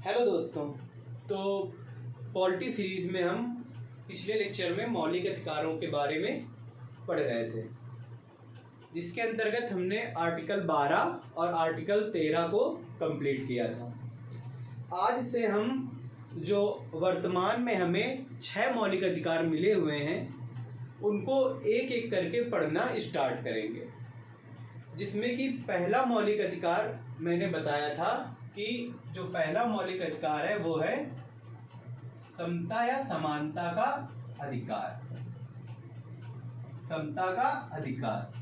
Hello दोस्तों। तो polity series में हम पिछले लेक्चर में मौलिक अधिकारों के बारे में पढ़ रहे थे, जिसके अंतर्गत हमने आर्टिकल 12 और आर्टिकल 13 को कंप्लीट किया था। आज से हम जो वर्तमान में हमें 6 मौलिक अधिकार मिले हुए हैं उनको एक एक करके पढ़ना स्टार्ट करेंगे, जिसमें कि पहला मौलिक अधिकार मैंने बताया था कि जो पहला मौलिक अधिकार है वो है समता या समानता का अधिकार। समता का अधिकार।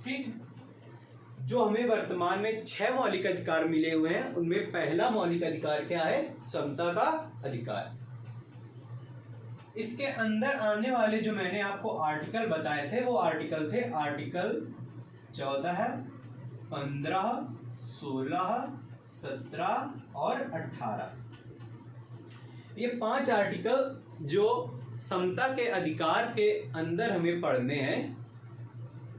ठीक। जो हमें वर्तमान में 6 मौलिक अधिकार मिले हुए हैं उनमें पहला मौलिक अधिकार क्या है? समता का अधिकार। इसके अंदर आने वाले जो मैंने आपको आर्टिकल बताए थे वो आर्टिकल थे आर्टिकल 14, 15, 16, 17 और 18। ये 5 आर्टिकल जो समता के अधिकार के अंदर हमें पढ़ने हैं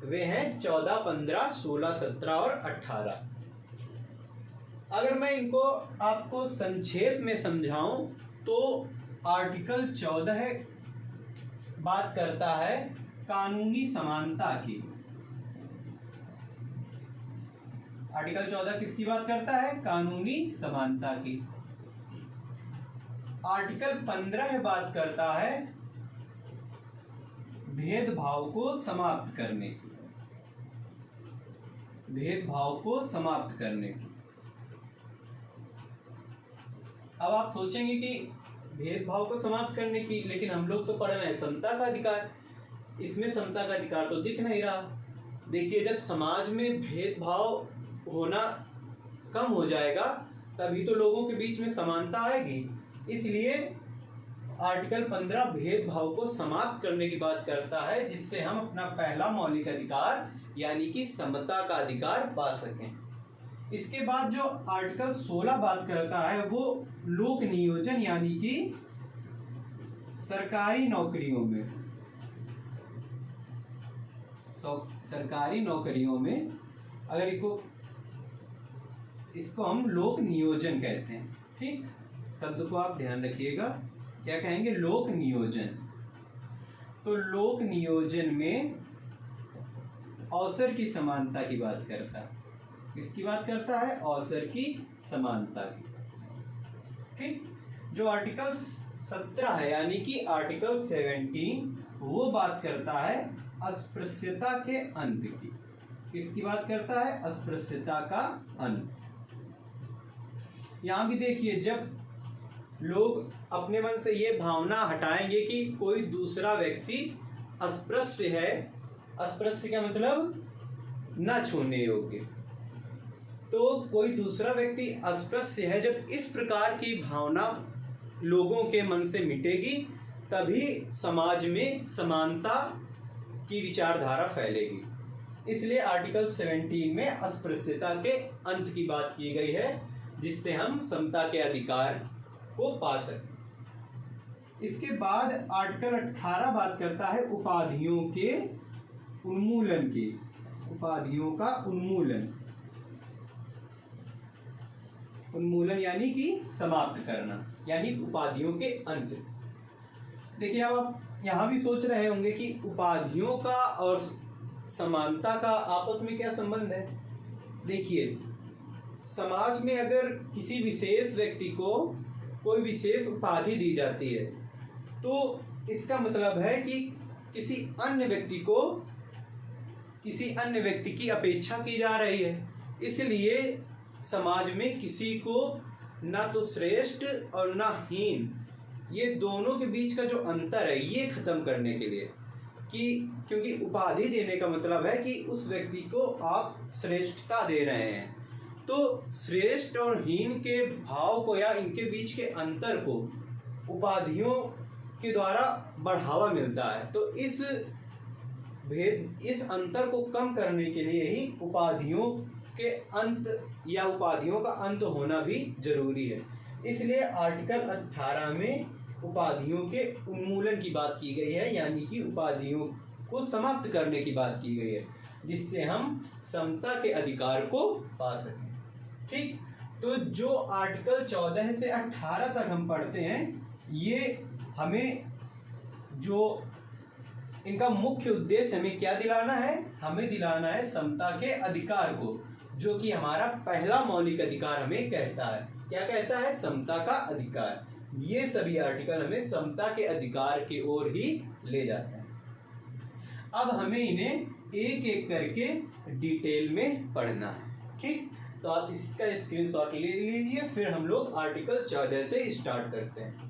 वे हैं 14, 15, 16, 17 और 18। अगर मैं इनको आपको संक्षेप में समझाऊं तो आर्टिकल 14 बात करता है कानूनी समानता की। आर्टिकल 14 किसकी बात करता है? कानूनी समानता की। आर्टिकल 15 में बात करता है भेदभाव को समाप्त करने की। भेदभाव को समाप्त करने की। अब आप सोचेंगे कि भेदभाव को समाप्त करने की, लेकिन हम लोग तो पढ़ रहे हैं समता का अधिकार, इसमें समता का अधिकार तो दिख नहीं रहा। देखिए, जब समाज में भेदभाव होना कम हो जाएगा तभी तो लोगों के बीच में समानता आएगी। इसलिए आर्टिकल 15 भेदभाव को समाप्त करने की बात करता है, जिससे हम अपना पहला मौलिक अधिकार यानी कि समता का अधिकार पा सकें। इसके बाद जो आर्टिकल 16 बात करता है वो लोक नियोजन यानी कि सरकारी नौकरियों में, सरकारी नौकरियों में अगर इसको हम लोक नियोजन कहते हैं। ठीक, शब्द को आप ध्यान रखिएगा, क्या कहेंगे? लोक नियोजन। तो लोक नियोजन में अवसर की समानता की बात करता है। किसकी बात करता है? अवसर की समानता की। ठीक। जो आर्टिकल 17 है यानी कि आर्टिकल 17 वो बात करता है अस्पृश्यता के अंत की। किसकी बात करता है? अस्पृश्यता का अंत। यहां भी देखिए, जब लोग अपने मन से ये भावना हटाएंगे कि कोई दूसरा व्यक्ति अस्पृश्य है, अस्पृश्य का मतलब न छूने योग्य, तो कोई दूसरा व्यक्ति अस्पृश्य है, जब इस प्रकार की भावना लोगों के मन से मिटेगी तभी समाज में समानता की विचारधारा फैलेगी। इसलिए आर्टिकल 17 में अस्पृश्यता के अंत की बात की गई है, जिससे हम समता के अधिकार को पा सकें। इसके बाद आर्टिकल 18 बात करता है उपाधियों के उन्मूलन की। उपाधियों का उन्मूलन, उन्मूलन यानी कि समाप्त करना, यानी उपाधियों के अंत। देखिए, अब आप यहां भी सोच रहे होंगे कि उपाधियों का और समानता का आपस में क्या संबंध है। देखिए, समाज में अगर किसी विशेष व्यक्ति को कोई विशेष उपाधि दी जाती है तो इसका मतलब है कि किसी अन्य व्यक्ति की अपेक्षा की जा रही है। इसलिए समाज में किसी को ना तो श्रेष्ठ और ना हीन, ये दोनों के बीच का जो अंतर है ये खत्म करने के लिए, क्योंकि उपाधि देने का मतलब है कि उस व्यक्ति को आप श्रेष्ठता दे रहे हैं, तो श्रेष्ठ और हीन के भाव को या इनके बीच के अंतर को उपाधियों के द्वारा बढ़ावा मिलता है। तो इस अंतर को कम करने के लिए ही उपाधियों के अंत या उपाधियों का अंत होना भी जरूरी है। इसलिए आर्टिकल 18 में उपाधियों के उन्मूलन की बात की गई है, यानी कि उपाधियों को समाप्त करने की बात की गई है। जिससे हम समता के अधिकार को पा सकें। ठीक, तो जो आर्टिकल 14 से 18 तक हम पढ़ते हैं, ये हमें जो इनका मुख्य उद्देश्य हमें क्या दिलाना है, हमें दिलाना है समता के अधिकार को, जो कि हमारा पहला मौलिक अधिकार हमें कहता है। क्या कहता है? समता का अधिकार। ये सभी आर्टिकल हमें समता के अधिकार की ओर ही ले जाते हैं। अब हमें इन्हें एक एक करके डिटेल में पढ़ना है। ठीक, तो आप इसका स्क्रीनशॉट ले लीजिए, फिर हम लोग आर्टिकल 14 से स्टार्ट करते हैं।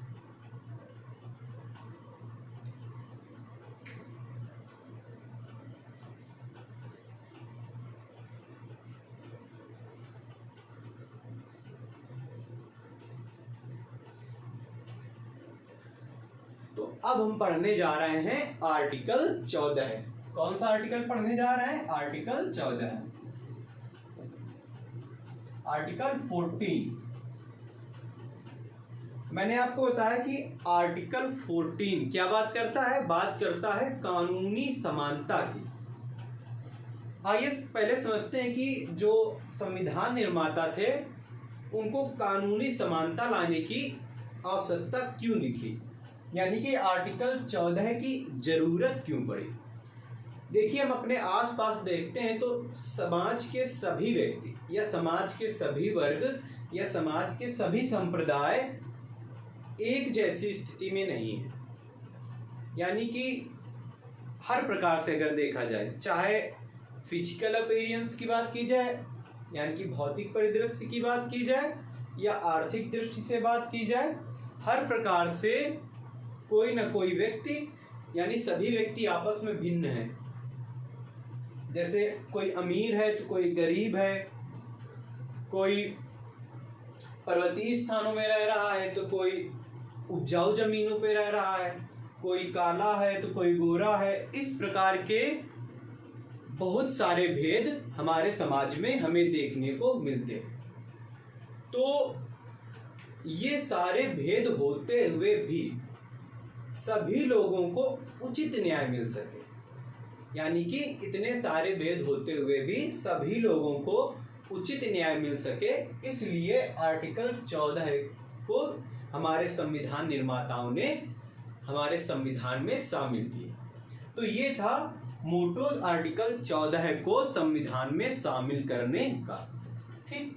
तो अब हम पढ़ने जा रहे हैं आर्टिकल 14। कौन सा आर्टिकल पढ़ने जा रहे हैं? आर्टिकल 14। आर्टिकल 14, मैंने आपको बताया कि आर्टिकल 14 क्या बात करता है? बात करता है कानूनी समानता की। आइए पहले समझते हैं कि जो संविधान निर्माता थे उनको कानूनी समानता लाने की आवश्यकता क्यों दिखी, यानी कि आर्टिकल 14 की जरूरत क्यों पड़ी। देखिए, हम अपने आसपास देखते हैं तो समाज के सभी व्यक्ति या समाज के सभी वर्ग या समाज के सभी संप्रदाय एक जैसी स्थिति में नहीं है। यानी कि हर प्रकार से अगर देखा जाए, चाहे फिजिकल अपीयरेंस की बात की जाए, यानी कि भौतिक परिदृश्य की बात की जाए, या आर्थिक दृष्टि से बात की जाए, हर प्रकार से कोई ना कोई व्यक्ति, यानी सभी व्यक्ति आपस में भिन्न हैं। जैसे कोई अमीर है तो कोई गरीब है, कोई पर्वतीय स्थानों में रह रहा है तो कोई उपजाऊ जमीनों पे रह रहा है, कोई काला है तो कोई गोरा है। इस प्रकार के बहुत सारे भेद हमारे समाज में हमें देखने को मिलते हैं। तो ये सारे भेद होते हुए भी सभी लोगों को उचित न्याय मिल सके, यानी कि इतने सारे भेद होते हुए भी सभी लोगों को उचित न्याय मिल सके, इसलिए आर्टिकल 14 को हमारे संविधान निर्माताओं ने हमारे संविधान में शामिल किया। तो ये था मोटो आर्टिकल 14 को संविधान में शामिल करने का। ठीक,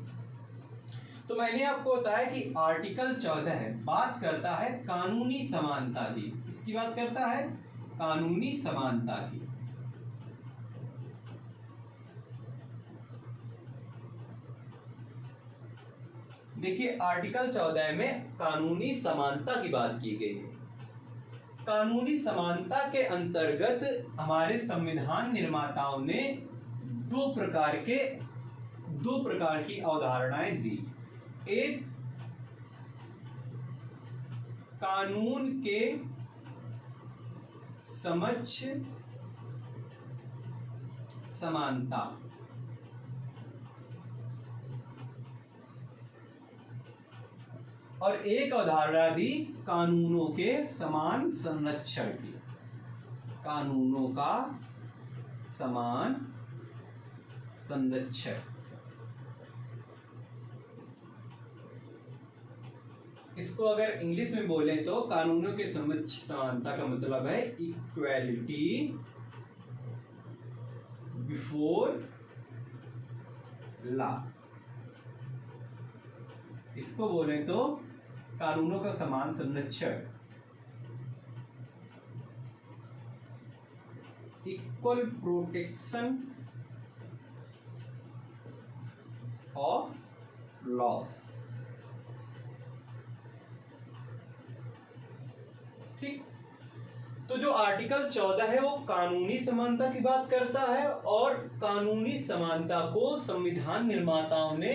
तो मैंने आपको बताया कि आर्टिकल 14 बात करता है कानूनी समानता की। इसकी बात करता है कानूनी समानता की। देखिए, आर्टिकल 14 में कानूनी समानता की बात की गई है। कानूनी समानता के अंतर्गत हमारे संविधान निर्माताओं ने दो प्रकार की अवधारणाएं दी। एक, कानून के समक्ष समानता, और एक अवधारणा दी कानूनों के समान संरक्षण की। कानूनों का समान संरक्षण, इसको अगर इंग्लिश में बोले तो कानूनों के समक्ष समानता का मतलब है इक्वालिटी बिफोर लॉ। इसको बोले तो कानूनों का समान संरक्षण, इक्वल प्रोटेक्शन ऑफ लॉस। ठीक, तो जो आर्टिकल 14 है वो कानूनी समानता की बात करता है, और कानूनी समानता को संविधान निर्माताओं ने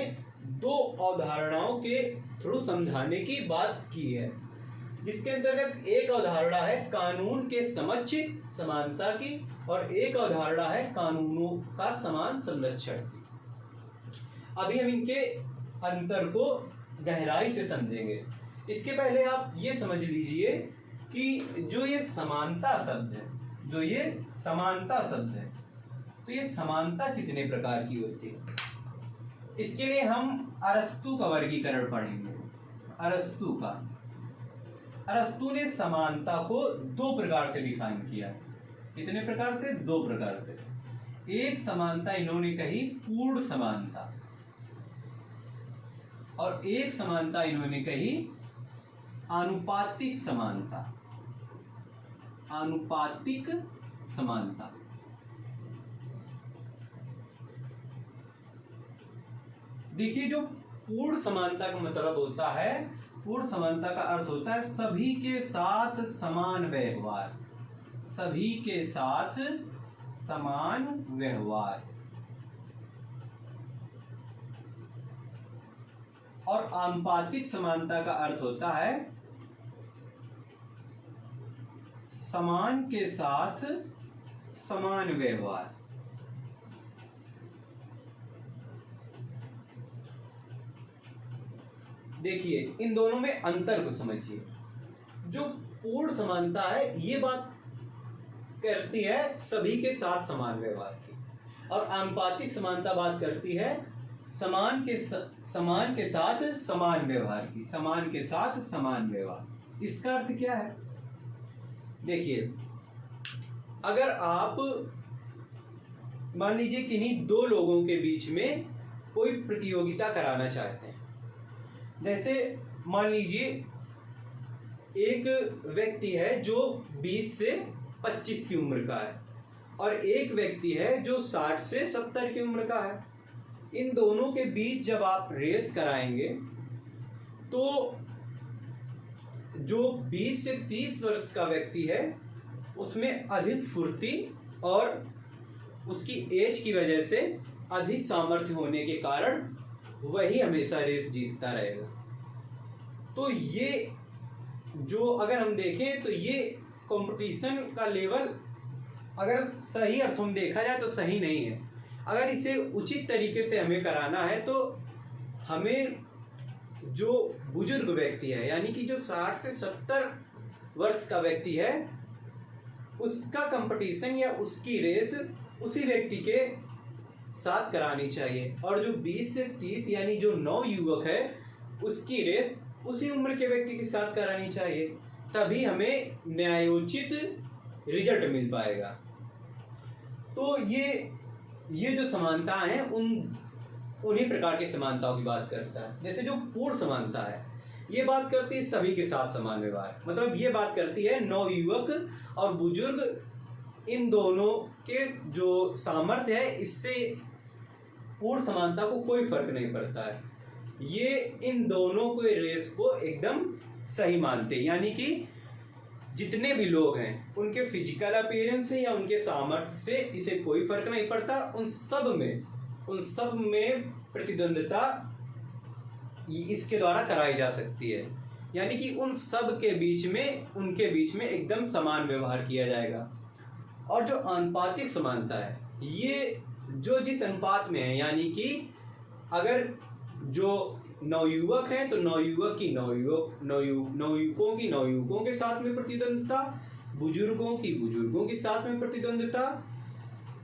दो अवधारणाओं के थ्रू समझाने की बात की है, जिसके अंतर्गत एक अवधारणा है कानून के समक्ष समानता की, और एक अवधारणा है कानूनों का समान संरक्षण की। अभी हम इनके अंतर को गहराई से समझेंगे। इसके पहले आप ये समझ लीजिए कि जो ये समानता शब्द है, तो ये समानता कितने प्रकार की होती है, इसके लिए हम अरस्तु का वर्गीकरण पढ़ेंगे। अरस्तु ने समानता को दो प्रकार से डिफाइन किया। कितने प्रकार से? दो प्रकार से। एक समानता इन्होंने कही पूर्ण समानता, और एक समानता इन्होंने कही आनुपातिक समानता। आनुपातिक समानता। देखिए, जो पूर्ण समानता का मतलब होता है, पूर्ण समानता का अर्थ होता है सभी के साथ समान व्यवहार। सभी के साथ समान व्यवहार। और आनुपातिक समानता का अर्थ होता है समान के साथ समान व्यवहार। देखिए, इन दोनों में अंतर को समझिए। जो पूर्ण समानता है ये बात करती है सभी के साथ समान व्यवहार की, और आनुपातिक समानता बात करती है समान के साथ समान व्यवहार की। समान के साथ समान व्यवहार, इसका अर्थ क्या है? देखिए, अगर आप मान लीजिए किन्हीं दो लोगों के बीच में कोई प्रतियोगिता कराना चाहते हैं, जैसे मान लीजिए एक व्यक्ति है जो 20 से 25 की उम्र का है, और एक व्यक्ति है जो 60 से 70 की उम्र का है। इन दोनों के बीच जब आप रेस कराएंगे तो जो 20 से 30 वर्ष का व्यक्ति है उसमें अधिक फुर्ती और उसकी एज की वजह से अधिक सामर्थ्य होने के कारण वही हमेशा रेस जीतता रहेगा। तो ये जो अगर हम देखें तो ये कंपटीशन का लेवल अगर सही अर्थों में देखा जाए तो सही नहीं है। अगर इसे उचित तरीके से हमें कराना है तो हमें जो बुजुर्ग व्यक्ति है, यानी कि जो 60 से 70 वर्ष का व्यक्ति है, उसका कंपटीशन या उसकी रेस उसी व्यक्ति के साथ करानी चाहिए, और जो 20 से 30 यानी जो नवयुवक है उसकी रेस उसी उम्र के व्यक्ति के साथ करानी चाहिए, तभी हमें न्यायोचित रिजल्ट मिल पाएगा। तो ये जो समानता है उन्हीं प्रकार की समानताओं की बात करता है। जैसे जो पूर्ण समानता है ये बात करती है सभी के साथ समान व्यवहार, मतलब ये बात करती है नवयुवक और बुजुर्ग इन दोनों के जो सामर्थ्य है इससे पूर्ण समानता को कोई फर्क नहीं पड़ता है। ये इन दोनों को रेस को एकदम सही मानते हैं, यानी कि जितने भी लोग हैं उनके फिजिकल अपीयरेंस से या उनके सामर्थ्य से इसे कोई फर्क नहीं पड़ता। उन सब में प्रतिद्वंद्विता इसके द्वारा कराई जा सकती है, यानी कि उन सब के बीच में उनके बीच में एकदम समान व्यवहार किया जाएगा। और जो आनुपातिक समानता है ये जो जिस अनुपात में है, यानी कि अगर जो नवयुवक हैं तो नवयुवकों की नवयुवकों के साथ में प्रतिद्वंद्विता, बुजुर्गों की बुजुर्गों के साथ में प्रतिद्वंद्विता,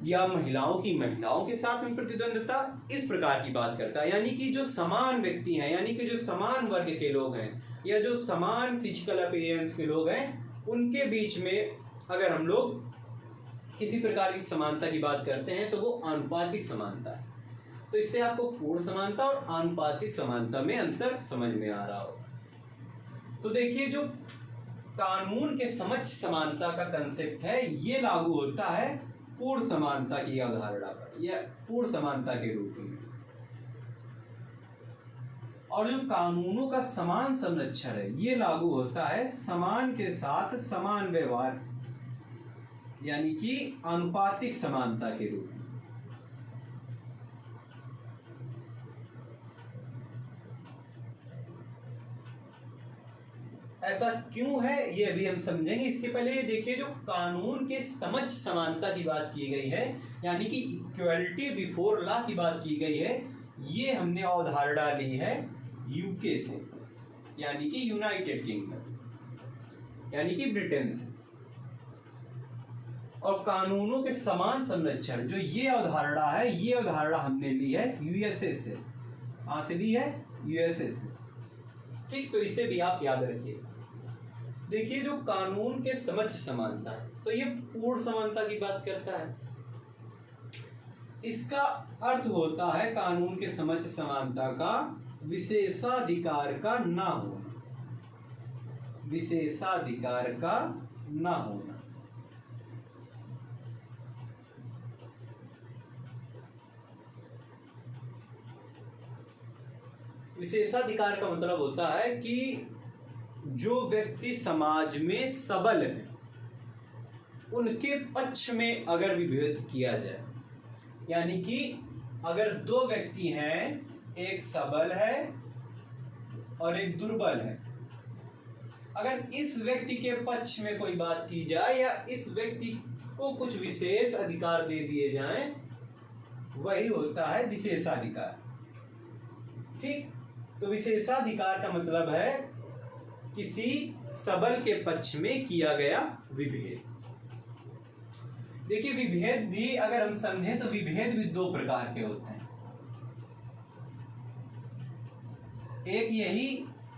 या महिलाओं की महिलाओं के साथ में प्रतिद्वंद्विता, इस प्रकार की बात करता है। यानी कि जो समान व्यक्ति हैं, यानी कि जो समान वर्ग के लोग हैं या जो समान फिजिकल अपीयरेंस के लोग हैं, उनके बीच में अगर हम लोग किसी प्रकार की समानता की बात करते हैं तो वो आनुपातिक समानता है। तो इससे आपको पूर्ण समानता और आनुपातिक समानता में अंतर समझ में आ रहा हो। तो देखिए, जो कानून के समक्ष समानता का कंसेप्ट है ये लागू होता है पूर्ण समानता की अवधारणा पर या पूर्ण समानता के रूप में। और जो कानूनों का समान संरक्षण है ये लागू होता है समान के साथ समान व्यवहार, यानी कि आनुपातिक समानता के रूप में। ऐसा क्यों है ये अभी हम समझेंगे। इसके पहले ये देखिए, जो कानून के समक्ष समानता की बात की गई है, यानी कि इक्वलिटी बिफोर लॉ की बात की गई है, ये हमने अवधारणा ली है यूके से, यानी कि यूनाइटेड किंगडम, यानी कि ब्रिटेन से। और कानूनों के समान संरक्षण, जो ये अवधारणा है, ये अवधारणा हमने ली है यूएसए से। कहाँ से ली है? यूएसए से। ठीक, तो इसे भी आप याद रखिए। देखिए, जो कानून के समझ समानता है, तो ये पूर्ण समानता की बात करता है। इसका अर्थ होता है कानून के समझ समानता का विशेषाधिकार का ना होना, विशेषाधिकार का ना होना। विशेषाधिकार का मतलब होता है कि जो व्यक्ति समाज में सबल है उनके पक्ष में अगर विभेद किया जाए, यानी कि अगर दो व्यक्ति हैं, एक सबल है और एक दुर्बल है, अगर इस व्यक्ति के पक्ष में कोई बात की जाए या इस व्यक्ति को कुछ विशेष अधिकार दे दिए जाएं, वही होता है विशेषाधिकार। ठीक, तो विशेषाधिकार का मतलब है किसी सबल के पक्ष में किया गया विभेद। देखिए, विभेद भी अगर हम समझें तो विभेद भी दो प्रकार के होते हैं।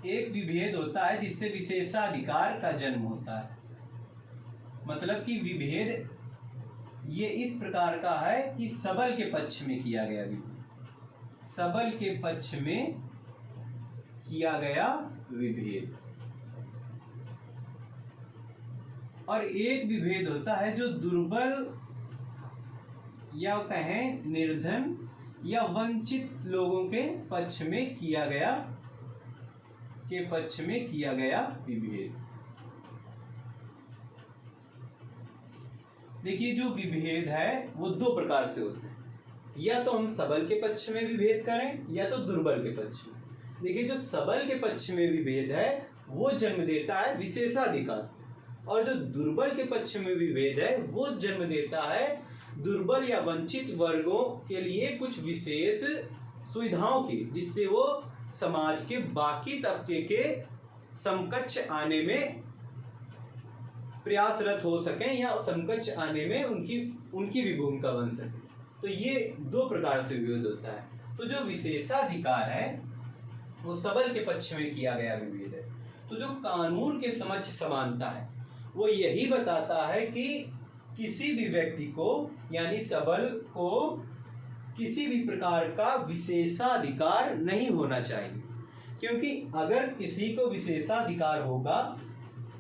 एक विभेद होता है जिससे विशेषाधिकार का जन्म होता है। मतलब कि विभेद ये इस प्रकार का है कि सबल के पक्ष में किया गया विभेद, सबल के पक्ष में किया गया विभेद। और एक विभेद होता है जो दुर्बल या कहें निर्धन या वंचित लोगों के पक्ष में किया गया विभेद। देखिए, जो विभेद है वो दो प्रकार से होते हैं, या तो हम सबल के पक्ष में विभेद करें या तो दुर्बल के पक्ष में। देखिए, जो सबल के पक्ष में विभेद है वो जन्म देता है विशेषाधिकार, और जो दुर्बल के पक्ष में विभेद है वो जन्म देता है दुर्बल या वंचित वर्गों के लिए कुछ विशेष सुविधाओं की, जिससे वो समाज के बाकी तबके के समकक्ष आने में प्रयासरत हो सकें या समकक्ष आने में उनकी भी भूमिका बन सके। तो ये दो प्रकार से विभेद होता है। तो जो विशेषाधिकार है वो सबल के पक्ष में किया गया विभेद है। तो जो कानून के समझ समानता है वो यही बताता है कि किसी भी व्यक्ति को यानी सबल को किसी भी प्रकार का विशेषाधिकार नहीं होना चाहिए, क्योंकि अगर किसी को विशेषाधिकार होगा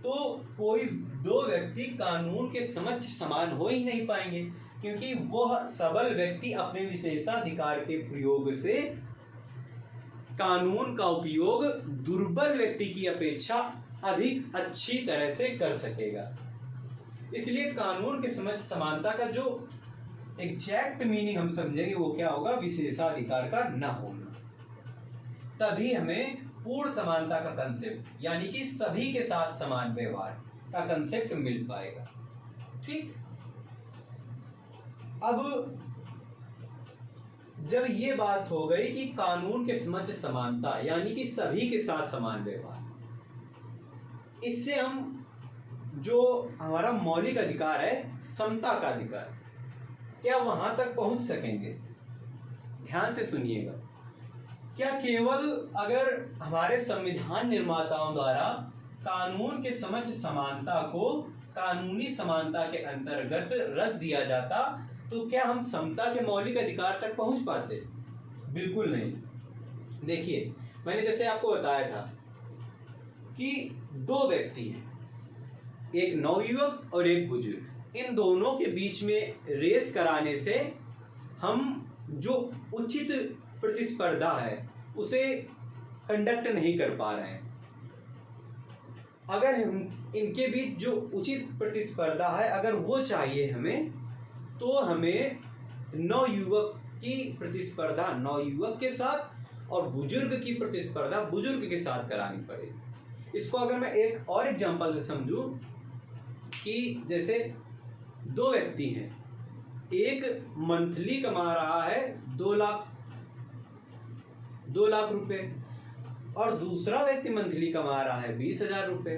तो कोई दो व्यक्ति कानून के समक्ष समान हो ही नहीं पाएंगे, क्योंकि वह सबल व्यक्ति अपने विशेषाधिकार के प्रयोग से कानून का उपयोग दुर्बल व्यक्ति की अपेक्षा अधिक अच्छी तरह से कर सकेगा। इसलिए कानून के समझ समानता का जो एग्जैक्ट मीनिंग हम समझेंगे वो क्या होगा? विशेषाधिकार का न होना। तभी हमें पूर्ण समानता का कंसेप्ट यानी कि सभी के साथ समान व्यवहार का कंसेप्ट मिल पाएगा। ठीक, अब जब ये बात हो गई कि कानून के समझ समानता यानी कि सभी के साथ समान व्यवहार, इससे हम जो हमारा मौलिक अधिकार है समता का अधिकार, क्या वहां तक पहुंच सकेंगे? ध्यान से सुनिएगा। क्या केवल अगर हमारे संविधान निर्माताओं द्वारा कानून के समझ समानता को कानूनी समानता के अंतर्गत रख दिया जाता तो क्या हम समता के मौलिक अधिकार तक पहुंच पाते? बिल्कुल नहीं। देखिए, मैंने जैसे आपको बताया था कि दो व्यक्ति हैं, एक नवयुवक और एक बुजुर्ग। इन दोनों के बीच में रेस कराने से हम जो उचित प्रतिस्पर्धा है उसे कंडक्ट नहीं कर पा रहे हैं। अगर इनके बीच जो उचित प्रतिस्पर्धा है अगर वो चाहिए हमें, तो हमें नवयुवक की प्रतिस्पर्धा नवयुवक के साथ और बुजुर्ग की प्रतिस्पर्धा बुजुर्ग के साथ करानी पड़ेगी। इसको अगर मैं एक और एग्जांपल से समझूं कि जैसे दो व्यक्ति हैं, एक मंथली कमा रहा है 2 लाख रुपए और दूसरा व्यक्ति मंथली कमा रहा है 20,000 रुपए।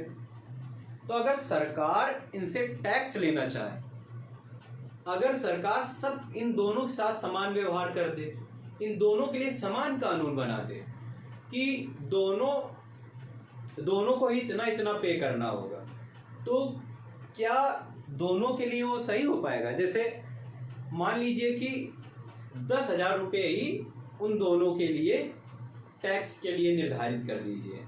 तो अगर सरकार इनसे टैक्स लेना चाहे अगर सरकार सब इन दोनों के साथ समान व्यवहार कर दे, इन दोनों के लिए समान कानून बना दे कि दोनों को ही इतना इतना पे करना होगा, तो क्या दोनों के लिए वो सही हो पाएगा? जैसे मान लीजिए कि 10,000 रुपये ही उन दोनों के लिए टैक्स के लिए निर्धारित कर दीजिए,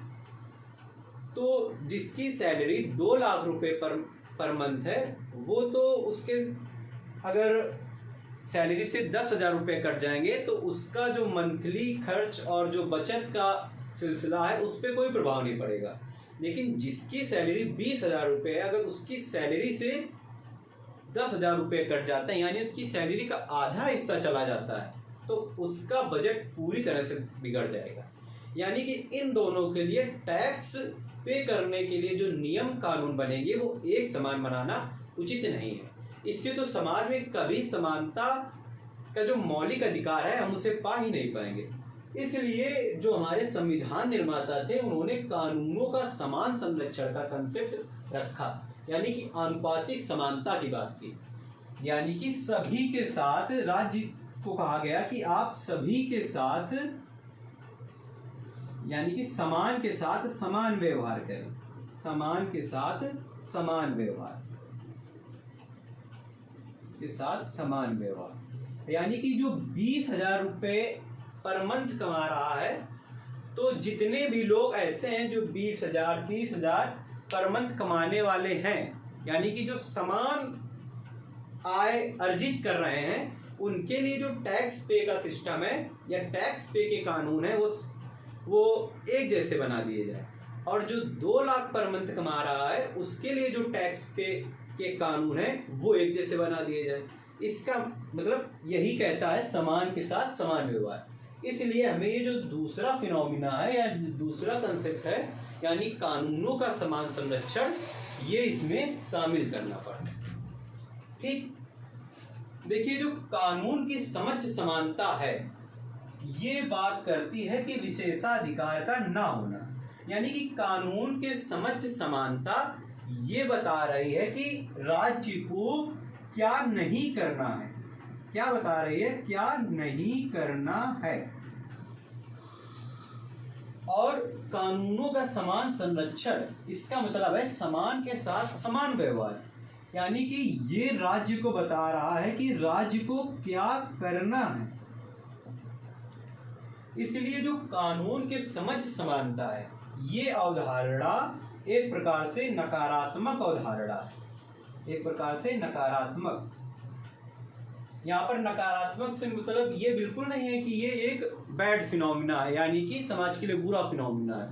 तो जिसकी सैलरी 2 लाख रुपए पर मंथ है, वो तो उसके अगर सैलरी से 10,000 रुपये कट जाएंगे तो उसका जो मंथली खर्च और जो बचत का सिलसिला है उस पर कोई प्रभाव नहीं पड़ेगा। लेकिन जिसकी सैलरी 20,000 रुपये है, अगर उसकी सैलरी से 10,000 रुपये कट जाते हैं, यानी उसकी सैलरी का आधा हिस्सा चला जाता है, तो उसका बजट पूरी तरह से बिगड़ जाएगा। यानी कि इन दोनों के लिए टैक्स पे करने के लिए जो नियम कानून बनेंगे वो एक समान बनाना उचित नहीं है। इससे तो समाज में कभी समानता का जो मौलिक अधिकार है हम उसे पा ही नहीं पाएंगे। इसलिए जो हमारे संविधान निर्माता थे उन्होंने कानूनों का समान संरक्षण का कंसेप्ट रखा, यानी कि आनुपातिक समानता की बात की। यानी कि सभी के साथ राज्य को कहा गया कि आप सभी के साथ, यानी कि समान के साथ समान व्यवहार करें, समान के साथ समान व्यवहार के साथ समान व्यवहार। यानी कि जो 20,000 रुपये पर मंथ कमा रहा है, तो जितने भी लोग ऐसे हैं जो 20,000 30,000 पर मंथ कमाने वाले हैं, यानी कि जो समान आय अर्जित कर रहे हैं, उनके लिए जो टैक्स पे का सिस्टम है या टैक्स पे के कानून है वो एक जैसे बना दिए जाए। और जो 2 लाख पर मंथ कमा रहा है उसके लिए जो टैक्स पे के कानून है वो एक जैसे बना दिए जाए। इसका मतलब यही कहता है समान के साथ समान व्यवहार। इसलिए हमें ये जो दूसरा फिनोमिना है या दूसरा कंसेप्ट है, यानी कानूनों का समान संरक्षण, ये इसमें शामिल करना पड़ता है। ठीक, देखिए जो कानून की समझ समानता है ये बात करती है कि विशेषाधिकार का ना होना, यानी कि कानून के समझ समानता ये बता रही है कि राज्य को क्या नहीं करना है, क्या बता रही है, क्या नहीं करना है। और कानूनों का समान संरक्षण, इसका मतलब है समान के साथ समान व्यवहार, यानी कि ये राज्य को बता रहा है कि राज्य को क्या करना है। इसलिए जो कानून के समझ समानता है ये अवधारणा एक प्रकार से नकारात्मक अवधारणा है, एक प्रकार से नकारात्मक। यहाँ पर नकारात्मक से मतलब ये बिल्कुल नहीं है कि ये एक बैड फिनोमिना है, यानी कि समाज के लिए बुरा फिनोमिना है,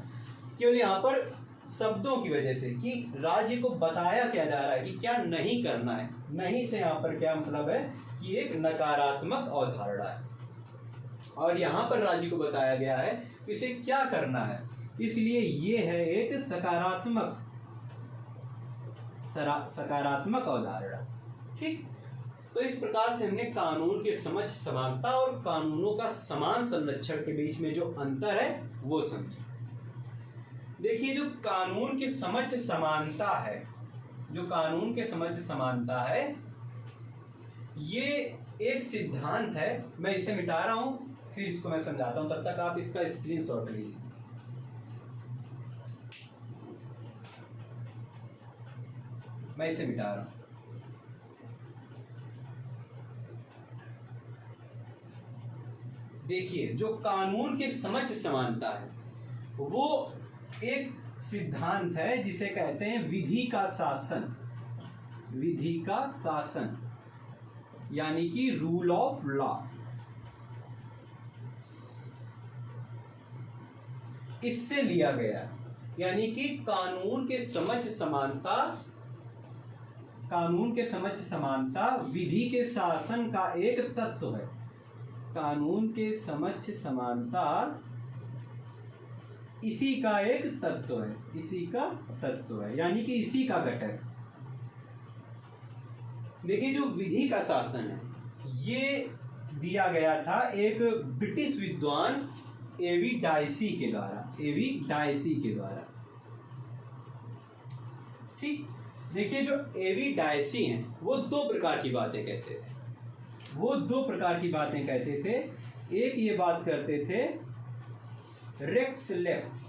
केवल यहाँ पर शब्दों की वजह से कि राज्य को बताया क्या जा रहा है कि क्या नहीं करना है। नहीं से यहाँ पर क्या मतलब है कि एक नकारात्मक अवधारणा है, और यहाँ पर राज्य को बताया गया है कि इसे क्या करना है, इसलिए ये है एक सकारात्मक अवधारणा। ठीक, तो इस प्रकार से हमने कानून के समझ समानता और कानूनों का समान संरक्षण के बीच में जो अंतर है वो समझे। देखिए जो कानून की समझ समानता है, जो कानून के समझ समानता है ये एक सिद्धांत है। मैं इसे मिटा रहा हूं, फिर इसको मैं समझाता हूं, तब तक आप इसका स्क्रीनशॉट लीजिए। मैं इसे मिटा रहा हूं। देखिए जो कानून की समझ समानता है वो एक सिद्धांत है जिसे कहते हैं विधि का शासन, विधि का शासन, यानी कि रूल ऑफ लॉ। इससे लिया गया, यानी कि कानून के समझ समानता, कानून के समझ समानता विधि के शासन का एक तत्व है। कानून के समझ समानता इसी का एक तत्व है, इसी का तत्व है, यानी कि इसी का घटक। देखिए जो विधि का शासन है ये दिया गया था एक ब्रिटिश विद्वान एवी डाइसी के द्वारा, एवी डाइसी के द्वारा। ठीक, देखिए जो एविडाइसी हैं वो दो प्रकार की बातें कहते थे, वो दो प्रकार की बातें कहते थे। एक ये बात करते थे रेक्स लेक्स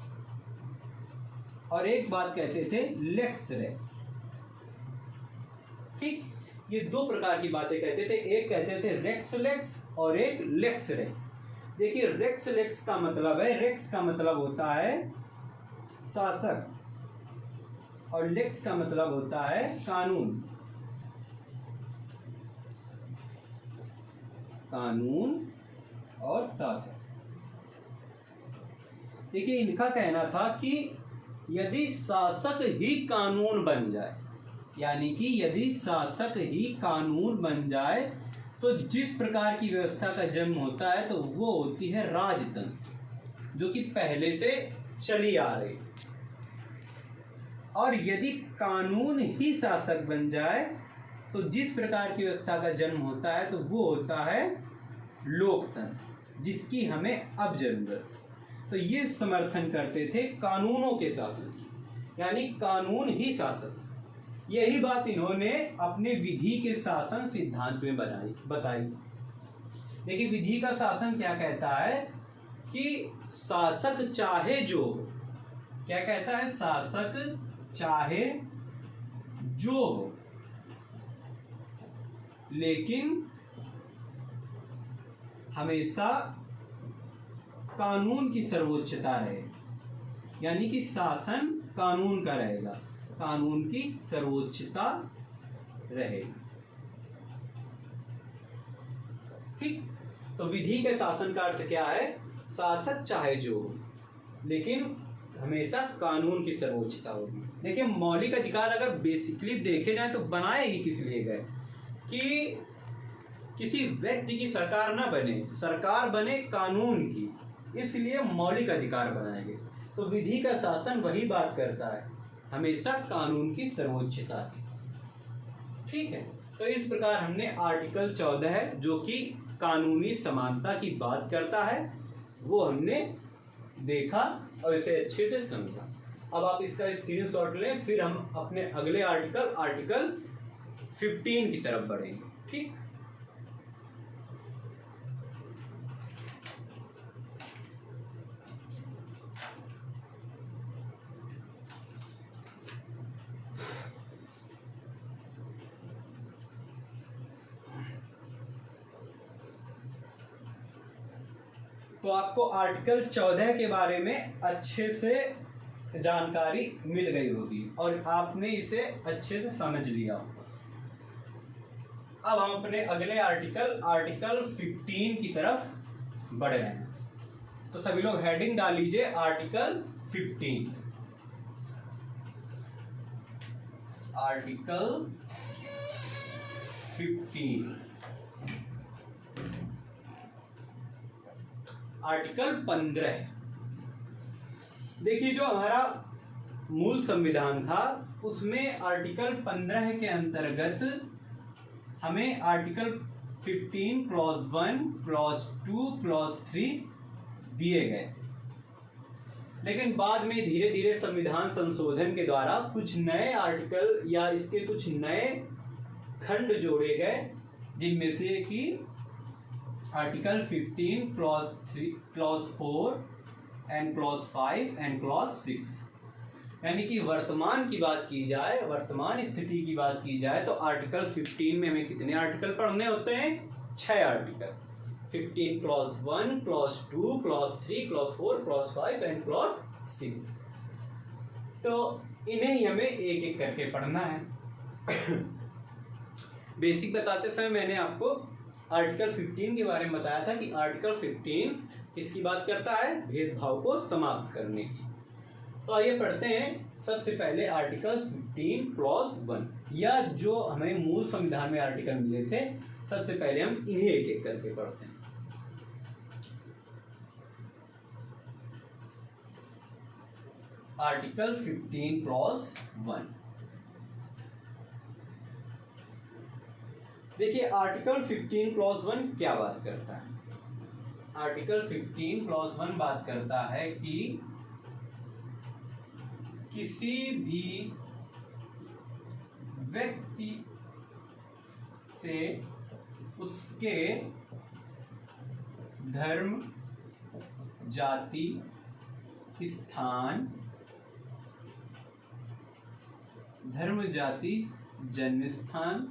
और एक बात कहते थे लेक्स रेक्स। ठीक, ये दो प्रकार की बातें कहते थे, एक कहते थे रेक्स लेक्स और एक लेक्स रेक्स। देखिए रेक्स लेक्स का मतलब है, रेक्स का मतलब होता है शासक और लेक्स का मतलब होता है कानून। कानून और शासक। देखिए इनका कहना था कि यदि शासक ही कानून बन जाए, यानी कि यदि शासक ही कानून बन जाए तो जिस प्रकार की व्यवस्था का जन्म होता है तो वो होती है राजतंत्र, जो कि पहले से चली आ रही। और यदि कानून ही शासक बन जाए तो जिस प्रकार की व्यवस्था का जन्म होता है तो वो होता है लोकतंत्र, जिसकी हमें अब जरूरत। तो ये समर्थन करते थे कानूनों के शासन की, यानी कानून ही शासक। यही बात इन्होंने अपने विधि के शासन सिद्धांत में बताई। देखिए विधि का शासन क्या कहता है कि शासक चाहे जो, क्या कहता है, शासक चाहे जो हो, लेकिन हमेशा कानून की सर्वोच्चता रहे, यानी कि शासन कानून का रहेगा, कानून की सर्वोच्चता रहेगी। ठीक, तो विधि के शासन का अर्थ क्या है, शासक चाहे जो हो लेकिन हमेशा कानून की सर्वोच्चता होगी। देखिए मौलिक अधिकार अगर बेसिकली देखे जाए तो बनाए ही किस लिए गए कि किसी व्यक्ति की सरकार ना बने, सरकार बने कानून की, इसलिए मौलिक अधिकार बनाए गए। तो विधि का शासन वही बात करता है, हमेशा कानून की सर्वोच्चता की। ठीक है, तो इस प्रकार हमने आर्टिकल 14 जो कि कानूनी समानता की बात करता है वो हमने देखा और इसे अच्छे से समझा। अब आप इसका स्क्रीनशॉट लें, फिर हम अपने अगले आर्टिकल 15 की तरफ बढ़ेंगे। ठीक, तो आपको आर्टिकल 14 के बारे में अच्छे से जानकारी मिल गई होगी और आपने इसे अच्छे से समझ लिया होगा। अब हम अपने अगले आर्टिकल 15 की तरफ बढ़ रहे हैं। तो सभी लोग हेडिंग डाल लीजिए आर्टिकल 15। Article 15, article 15। देखिए जो हमारा मूल संविधान था उसमें आर्टिकल 15 के अंतर्गत हमें आर्टिकल 15 क्लॉज 1, क्लॉज 2, क्लॉज 3 दिए गए। लेकिन बाद में धीरे धीरे संविधान संशोधन के द्वारा कुछ नए आर्टिकल या इसके कुछ नए खंड जोड़े गए, जिनमें से कि article 15 clause 3, clause 4 and clause 5 and clause 6। यानी कि वर्तमान की बात की जाए, वर्तमान स्थिति की बात की जाए तो आर्टिकल 15 में हमें कितने आर्टिकल पढ़ने होते हैं? 6 article. 15 clause 1, clause 2, clause 3, clause 4, clause 5 and clause 6। तो इन्हें ही हमें एक एक करके पढ़ना है। बेसिक बताते समय मैंने आपको आर्टिकल 15 के बारे में बताया था कि आर्टिकल 15 किसकी बात करता है? भेदभाव को समाप्त करने की। तो आइए पढ़ते हैं सबसे पहले आर्टिकल 15 क्लॉज 1, या जो हमें मूल संविधान में आर्टिकल मिले थे सबसे पहले हम इन्हें एक एक करके पढ़ते हैं। Article 15 clause 1। देखिए आर्टिकल 15 क्लॉज 1 क्या बात करता है? आर्टिकल 15 क्लॉज 1 बात करता है कि किसी भी व्यक्ति से उसके धर्म, जाति, स्थान, धर्म, जाति, जन्म स्थान,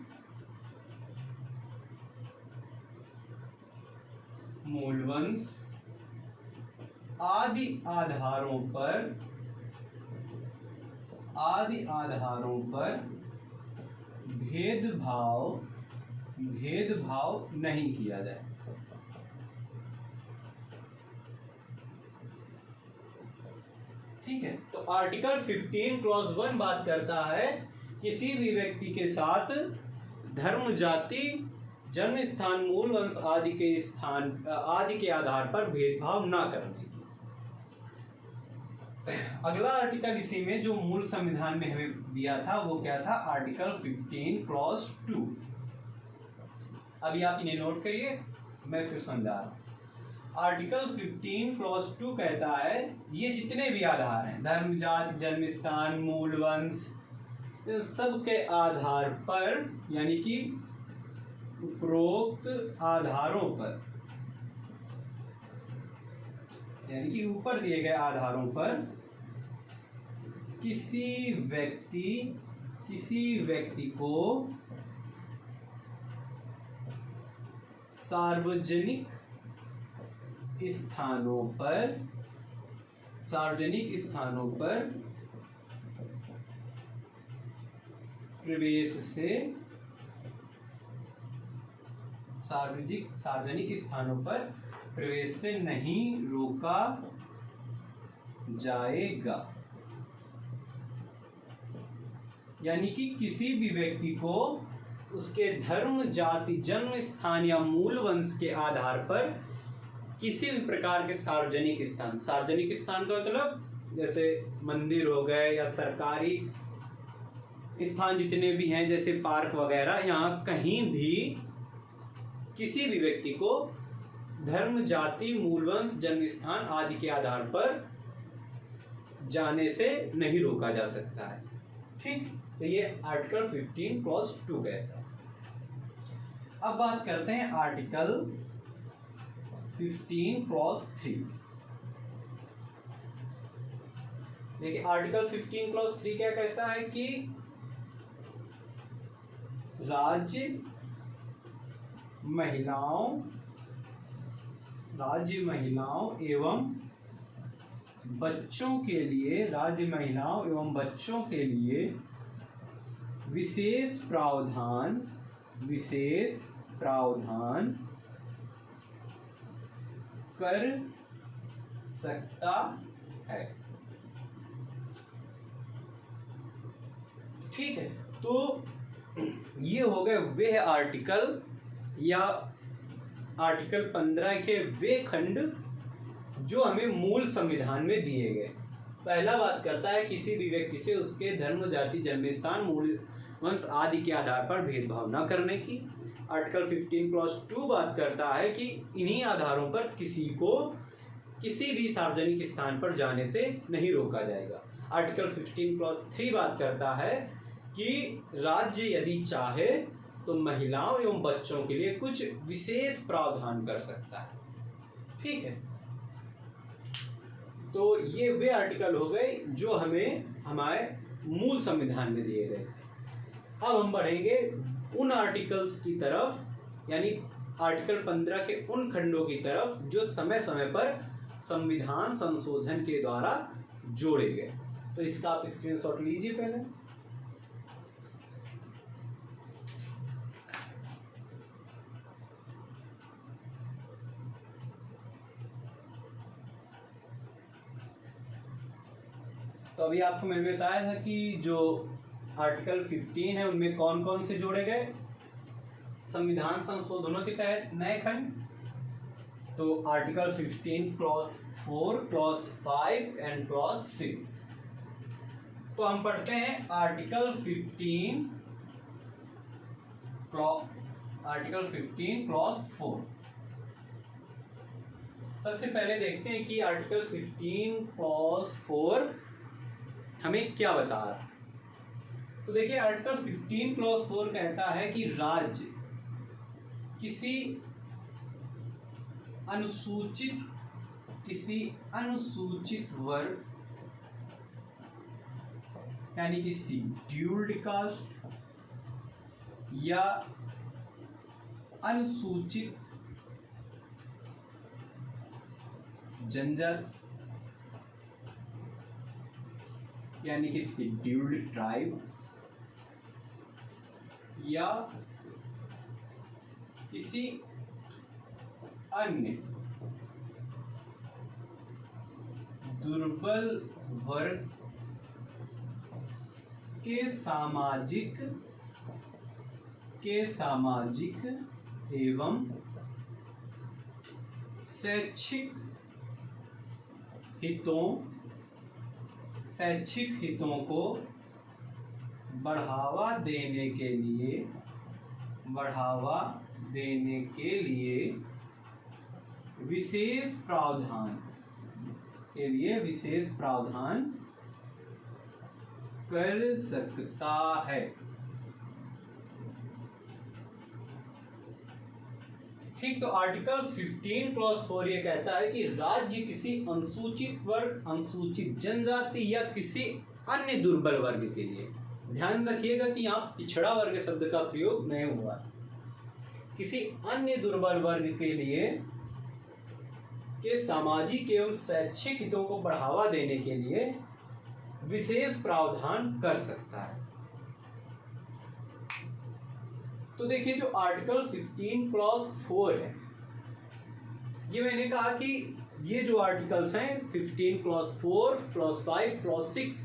मूल वंश आदि आधारों पर भेदभाव नहीं किया जाए। ठीक है, तो आर्टिकल 15 क्लॉज 1 बात करता है किसी भी व्यक्ति के साथ धर्म, जाति, जन्म स्थान, मूल वंश आदि के आधार पर भेदभाव ना करने की। अगला आर्टिकल इसी में जो मूल संविधान में हमें दिया था वो क्या था? Article 15 clause 2। अभी आप इन्हें नोट करिए, मैं फिर समझा रहा हूं। आर्टिकल 15 क्लॉज 2 कहता है ये जितने भी आधार हैं, धर्म, जाति, जन्म स्थान, मूल वंश, इन सब के आधार पर, यानी कि उपरोक्त आधारों पर, यानी कि ऊपर दिए गए आधारों पर किसी व्यक्ति को सार्वजनिक स्थानों पर प्रवेश से, सार्वजनिक स्थानों पर प्रवेश से नहीं रोका जाएगा। यानी कि किसी भी व्यक्ति को उसके धर्म, जाति, जन्म स्थान या मूल वंश के आधार पर किसी भी प्रकार के सार्वजनिक स्थान का मतलब जैसे मंदिर हो गए या सरकारी स्थान जितने भी हैं जैसे पार्क वगैरह, यहाँ कहीं भी किसी भी व्यक्ति को धर्म, जाति, मूल वंश, जन्म स्थान आदि के आधार पर जाने से नहीं रोका जा सकता है। ठीक, तो ये आर्टिकल 15 क्लॉज 2 कहता है। अब बात करते हैं आर्टिकल 15 क्लॉज 3। देखिए आर्टिकल 15 क्लॉज 3 क्या कहता है कि राज्य महिलाओं एवं बच्चों के लिए विशेष प्रावधान कर सकता है। ठीक है, तो ये हो गए वे आर्टिकल या आर्टिकल 15 के वे खंड जो हमें मूल संविधान में दिए गए। पहला बात करता है किसी भी व्यक्ति से उसके धर्म, जाति, जन्म स्थान, मूल वंश आदि के आधार पर भेदभाव न करने की। आर्टिकल 15 क्लॉज 2 बात करता है कि इन्हीं आधारों पर किसी को किसी भी सार्वजनिक स्थान पर जाने से नहीं रोका जाएगा। आर्टिकल 15 क्लॉज 3 बात करता है कि राज्य यदि चाहे तो महिलाओं एवं बच्चों के लिए कुछ विशेष प्रावधान कर सकता है। ठीक है, तो ये वे आर्टिकल हो गए जो हमें हमारे मूल संविधान में दिए गए। अब हम बढ़ेंगे उन आर्टिकल्स की तरफ, यानी आर्टिकल 15 के उन खंडों की तरफ जो समय समय पर संविधान संशोधन के द्वारा जोड़े गए। तो इसका आप स्क्रीनशॉट लीजिए पहले। तो अभी आपको मैंने बताया था कि जो आर्टिकल 15 है उनमें कौन कौन से जोड़े गए संविधान संशोधनों के तहत नए खंड। तो article 15 clause 4, clause 5 and clause 6। तो हम पढ़ते हैं आर्टिकल 15 क्लॉज 4। सबसे पहले देखते हैं कि आर्टिकल 15 क्लॉज 4 हमें क्या बता रहा है। तो देखिए आर्टिकल 15 क्लॉज 4 कहता है कि राज्य किसी अनुसूचित वर्ग यानी कि शेड्यूल्ड कास्ट या अनुसूचित जनजाति यानी कि शेड्यूल्ड ट्राइब या किसी अन्य दुर्बल वर्ग के सामाजिक एवं शैक्षिक हितों को बढ़ावा देने के लिए विशेष प्रावधान कर सकता है। ठीक, तो आर्टिकल 15 क्लॉज 4 ये कहता है कि राज्य किसी अनुसूचित वर्ग, अनुसूचित जनजाति या किसी अन्य दुर्बल वर्ग के लिए, ध्यान रखिएगा कि यहाँ पिछड़ा वर्ग शब्द का प्रयोग नहीं हुआ, किसी अन्य दुर्बल वर्ग के लिए के सामाजिक एवं शैक्षिक हितों को बढ़ावा देने के लिए विशेष प्रावधान कर सकता है। तो देखिए जो आर्टिकल 15 क्लॉज 4 है, ये मैंने कहा कि ये जो आर्टिकल्स हैं 15 क्लॉज 4, क्लॉज 5, क्लॉज 6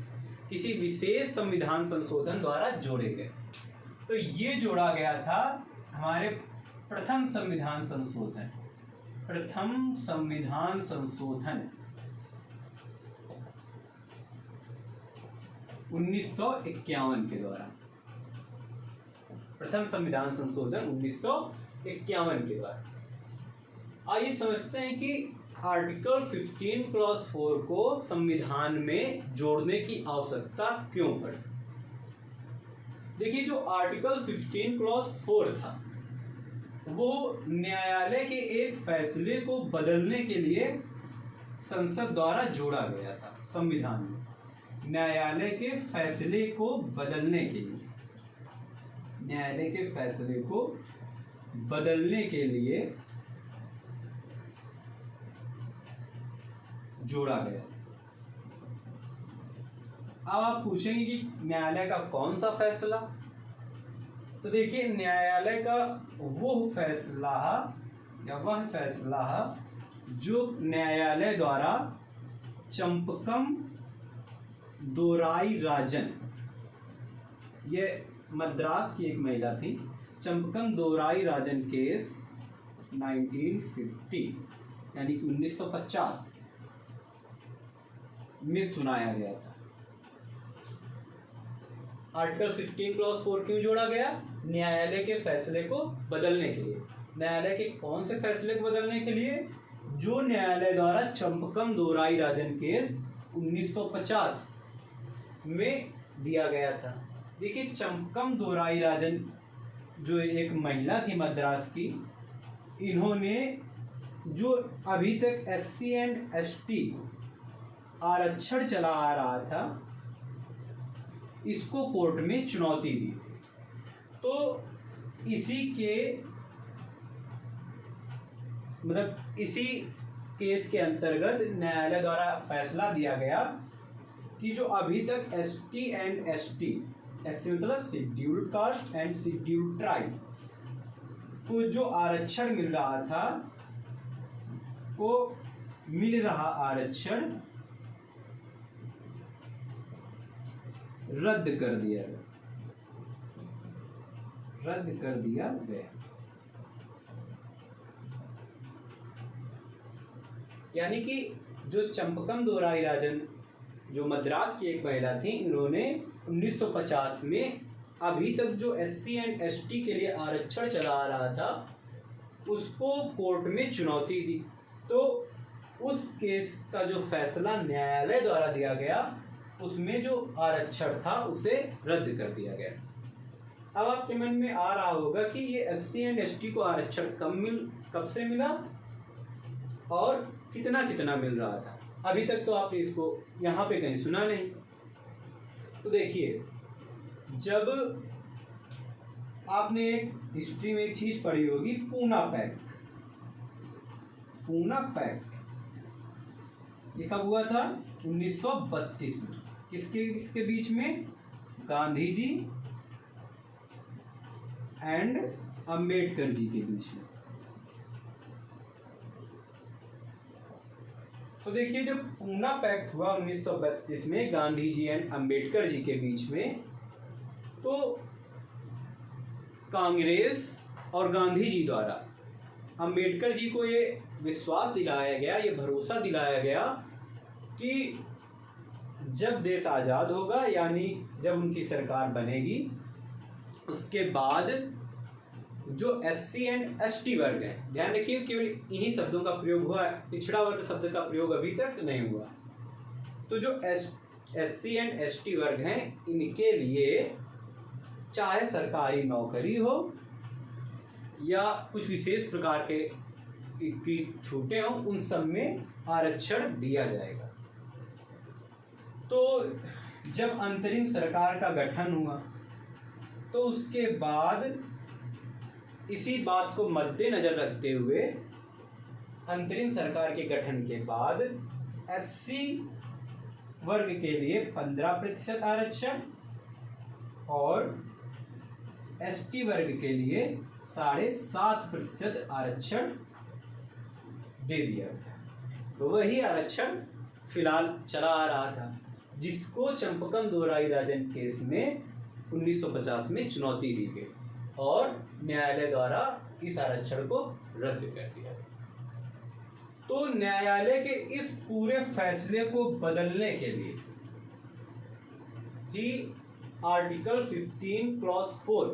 किसी विशेष संविधान संशोधन द्वारा जोड़े गए। तो ये जोड़ा गया था हमारे प्रथम संविधान संशोधन 1951 के द्वारा, प्रथम संविधान संशोधन 1951 के द्वारा। आइए समझते हैं कि आर्टिकल 15 क्लॉज 4 को संविधान में जोड़ने की आवश्यकता क्यों पड़ी। देखिए जो आर्टिकल 15 क्लॉज 4 था वो न्यायालय के एक फैसले को बदलने के लिए संसद द्वारा जोड़ा गया था संविधान में। न्यायालय के फैसले को बदलने के लिए जोड़ा गया। अब आप पूछेंगे कि न्यायालय का कौन सा फैसला, तो देखिए न्यायालय का वह फैसला जो न्यायालय द्वारा चंपकम दोराई राजन, ये मद्रास की एक महिला थी, चंपकम दोराई राजन केस 1950 यानी कि 1950 में सुनाया गया था। आर्टिकल 15 क्लॉज 4 क्यों जोड़ा गया? न्यायालय के फैसले को बदलने के लिए। न्यायालय के कौन से फैसले को बदलने के लिए? जो न्यायालय द्वारा चंपकम दोराई राजन केस 1950 में दिया गया था। देखिए चंपकम दोराई राजन जो एक महिला थी मद्रास की, इन्होंने जो अभी तक SC एंड ST आरक्षण चला आ रहा था इसको कोर्ट में चुनौती दी। तो इसी केस के अंतर्गत न्यायालय द्वारा फैसला दिया गया कि जो अभी तक ST एंड ST, SC मतलब scheduled caste and scheduled tribe को जो आरक्षण मिल रहा था वो मिल रहा आरक्षण रद्द कर दिया गया। यानी कि जो चंपकम दोराई राजन जो मद्रास की एक महिला थी, इन्होंने 1950 में अभी तक जो SC एंड ST के लिए आरक्षण चला आ रहा था उसको कोर्ट में चुनौती दी। तो उस केस का जो फैसला न्यायालय द्वारा दिया गया उसमें जो आरक्षण था उसे रद्द कर दिया गया। अब आपके मन में आ रहा होगा कि ये SC एंड ST को आरक्षण कब से मिला और कितना कितना मिल रहा था। अभी तक तो आपने इसको यहाँ पे कहीं सुना नहीं। तो देखिए, जब आपने एक हिस्ट्री में एक चीज पढ़ी होगी, पूना पैक्ट। पूना पैक्ट ये कब हुआ था? 1932 में। किसके बीच में? गांधी जी एंड अंबेडकर जी के बीच में। तो देखिए, जब पूना पैक्ट हुआ 1932 में गांधी जी एंड अंबेडकर जी के बीच में, तो कांग्रेस और गांधी जी द्वारा अंबेडकर जी को ये विश्वास दिलाया गया, ये भरोसा दिलाया गया कि जब देश आज़ाद होगा, यानी जब उनकी सरकार बनेगी, उसके बाद जो SC एंड ST वर्ग है, ध्यान रखिए केवल इन्हीं शब्दों का प्रयोग हुआ है, पिछड़ा वर्ग शब्द का प्रयोग अभी तक नहीं हुआ। तो जो SC एंड ST वर्ग हैं, इनके लिए चाहे सरकारी नौकरी हो या कुछ विशेष प्रकार के की छूटें हो, उन सब में आरक्षण दिया जाएगा। तो जब अंतरिम सरकार का गठन हुआ, तो उसके बाद इसी बात को मद्देनजर रखते हुए अंतरिम सरकार के गठन के बाद SC वर्ग के लिए 15% आरक्षण और ST वर्ग के लिए 7.5% आरक्षण दे दिया गया। तो वही आरक्षण फिलहाल चला आ रहा था, जिसको चंपकम दोहराई राजन केस में 1950 में चुनौती दी गई और न्यायालय द्वारा इस आरक्षण को रद्द कर दिया गया। तो न्यायालय के इस पूरे फैसले को बदलने के लिए ही आर्टिकल 15 क्लॉज 4,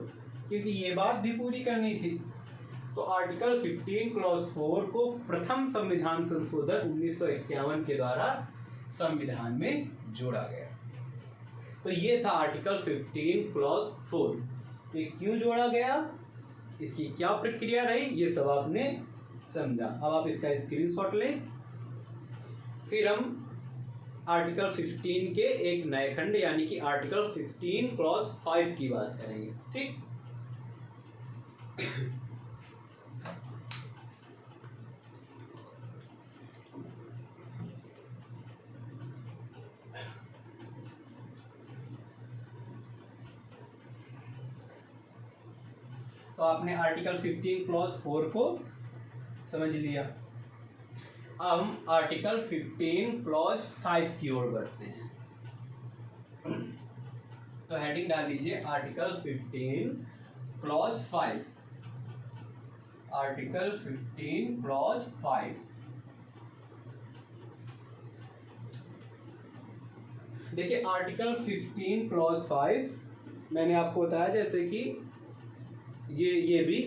क्योंकि ये बात भी पूरी करनी थी, तो आर्टिकल 15 क्लॉज 4 को प्रथम संविधान संशोधन 1951 के द्वारा संविधान में जोड़ा गया। तो ये था आर्टिकल 15 क्लॉज 4। ये क्यों जोड़ा गया, इसकी क्या प्रक्रिया रही, ये सब आपने समझा। अब आप इसका स्क्रीनशॉट लें, फिर हम आर्टिकल 15 के एक नए खंड यानी कि आर्टिकल 15 क्लॉज 5 की बात करेंगे। ठीक, तो आपने आर्टिकल 15 क्लॉज 4 को समझ लिया। अब हम आर्टिकल 15 क्लॉज 5 की ओर बढ़ते हैं। तो हेडिंग डाल लीजिए आर्टिकल 15 क्लॉज 5। Article 15 clause 5। देखिए, आर्टिकल 15 क्लॉज 5 मैंने आपको बताया जैसे कि ये भी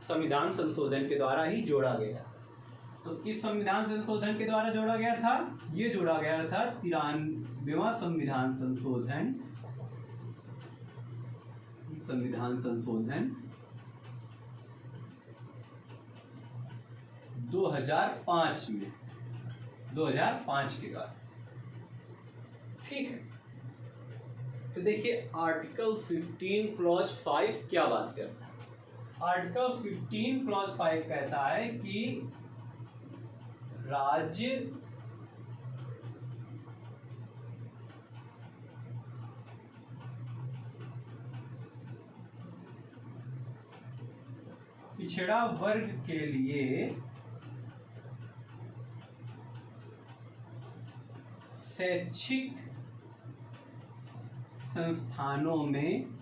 संविधान संशोधन के द्वारा ही जोड़ा गया। तो किस संविधान संशोधन के द्वारा जोड़ा गया था? ये जोड़ा गया था 93वां संविधान संशोधन 2005 में, 2005 के द्वारा। ठीक है, तो देखिए आर्टिकल 15 क्लॉज 5 क्या बात करता है। आर्टिकल 15 क्लॉज 5 कहता है कि राज्य पिछड़ा वर्ग के लिए शैक्षिक संस्थानों में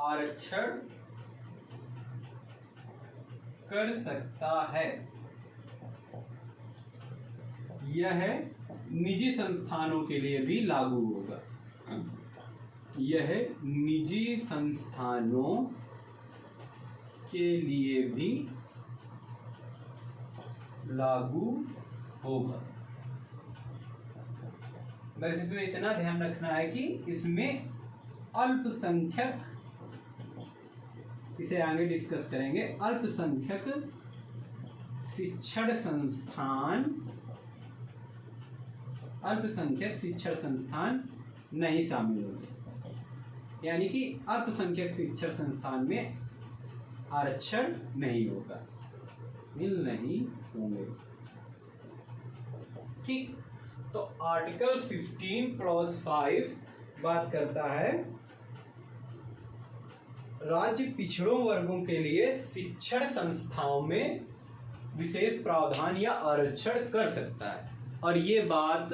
आरक्षण कर सकता है। यह निजी संस्थानों के लिए भी लागू होगा। यह निजी संस्थानों के लिए भी लागू होगा। बस इसमें इतना ध्यान रखना है कि इसमें अल्पसंख्यक, इसे आगे डिस्कस करेंगे, अल्पसंख्यक शिक्षण संस्थान, अल्पसंख्यक शिक्षण संस्थान नहीं शामिल होंगे, यानी कि अल्पसंख्यक शिक्षण संस्थान में आरक्षण नहीं होगा, मिल नहीं होंगे। ठीक, तो आर्टिकल 15 क्लॉज 5 बात करता है राज्य पिछड़ों वर्गों के लिए शिक्षण संस्थाओं में विशेष प्रावधान या आरक्षण कर सकता है, और ये बात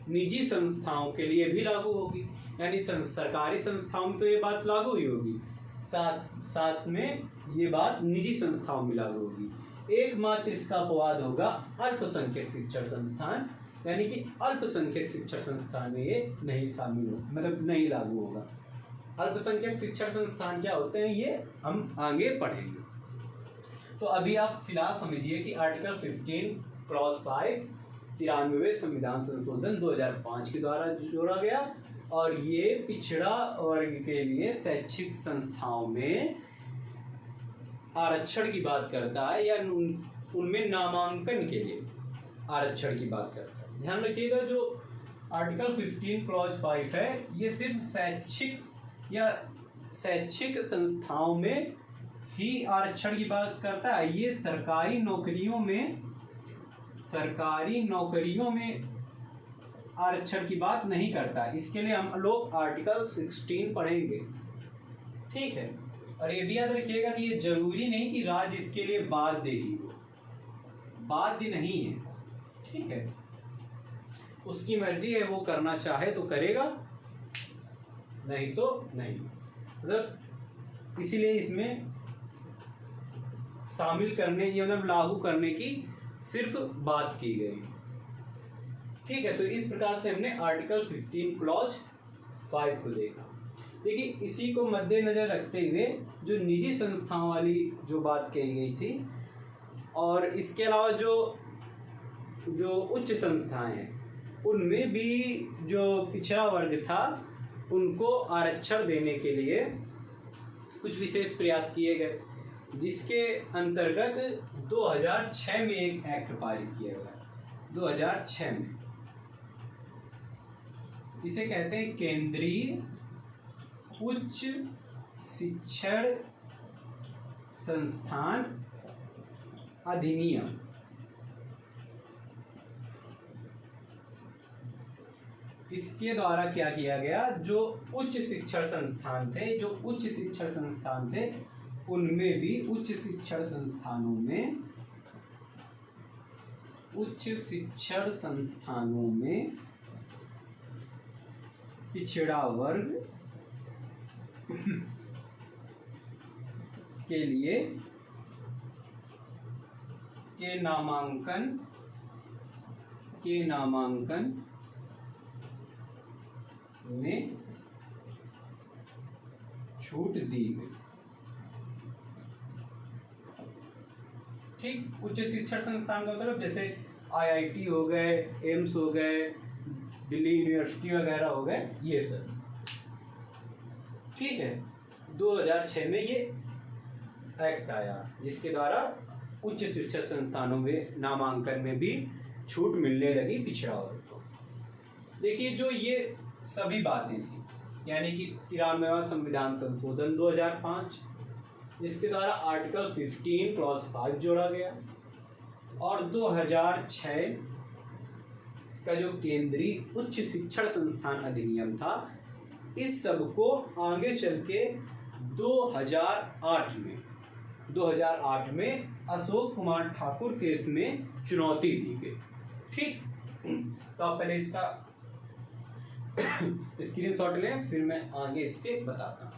निजी संस्थाओं के लिए भी लागू होगी, यानी सरकारी संस्थाओं में तो ये बात लागू ही होगी, साथ में ये बात निजी संस्थाओं में लागू होगी। एकमात्र इसका अपवाद होगा अल्पसंख्यक शिक्षण संस्थान, यानी कि अल्पसंख्यक शिक्षण संस्थान में ये नहीं शामिल हो, मतलब नहीं लागू होगा। अल्पसंख्यक शिक्षण संस्थान क्या होते हैं ये हम आगे पढ़ेंगे। तो अभी आप फिलहाल समझिए कि आर्टिकल 15 क्लॉज 5 93वें संविधान संशोधन 2005 के द्वारा जोड़ा गया, और ये पिछड़ा वर्ग के लिए शैक्षिक संस्थाओं में आरक्षण की बात करता है, या उनमें नामांकन के लिए आरक्षण की बात करता है। ध्यान रखिएगा, जो आर्टिकल 15 क्लॉज 5 है ये सिर्फ शैक्षिक संस्थाओं में ही आरक्षण की बात करता है। ये सरकारी नौकरियों में आरक्षण की बात नहीं करता। इसके लिए हम लोग आर्टिकल 16 पढ़ेंगे, ठीक है। और ये भी याद रखिएगा कि ये जरूरी नहीं कि राज्य इसके लिए बाध्य ही हो, बाध्य नहीं है, ठीक है। उसकी मर्जी है, वो करना चाहे तो करेगा, नहीं तो नहीं। मतलब इसीलिए इसमें शामिल करने या मतलब लागू करने की सिर्फ बात की गई, ठीक है। तो इस प्रकार से हमने आर्टिकल 15 क्लॉज 5 को देखा। देखिए, इसी को मद्देनजर रखते हुए जो निजी संस्थाओं वाली जो बात कही गई थी, और इसके अलावा जो उच्च संस्थाएं हैं उनमें भी जो पिछड़ा वर्ग था उनको आरक्षण देने के लिए कुछ विशेष प्रयास किए गए, जिसके अंतर्गत 2006 में एक एक्ट पारित किया गया। 2006 में इसे कहते हैं केंद्रीय उच्च शिक्षण संस्थान अधिनियम। इसके द्वारा क्या किया गया, जो उच्च शिक्षण संस्थान थे उनमें भी उच्च शिक्षण संस्थानों में पिछड़ा वर्ग के लिए के नामांकन में छूट दी गई, ठीक। उच्च शिक्षण संस्थान का मतलब जैसे IIT हो गए, एम्स हो गए, दिल्ली यूनिवर्सिटी वगैरह हो गए, ये सब, ठीक है। 2006 में ये एक्ट आया जिसके द्वारा उच्च शिक्षा संस्थानों में नामांकन में भी छूट मिलने लगी पिछड़ा वर्ग को। देखिए, जो ये सभी बातें थी, यानी कि 93वां संविधान संशोधन 2005 जिसके द्वारा आर्टिकल 15 क्लॉज 5 जोड़ा गया, और 2006 का जो केंद्रीय उच्च शिक्षण संस्थान अधिनियम था, इस सब को आगे चल के 2008 में अशोक कुमार ठाकुर केस में चुनौती दी गई, ठीक। तो आप पहले इसका स्क्रीनशॉट लें, फिर मैं आगे इसके बताता हूँ।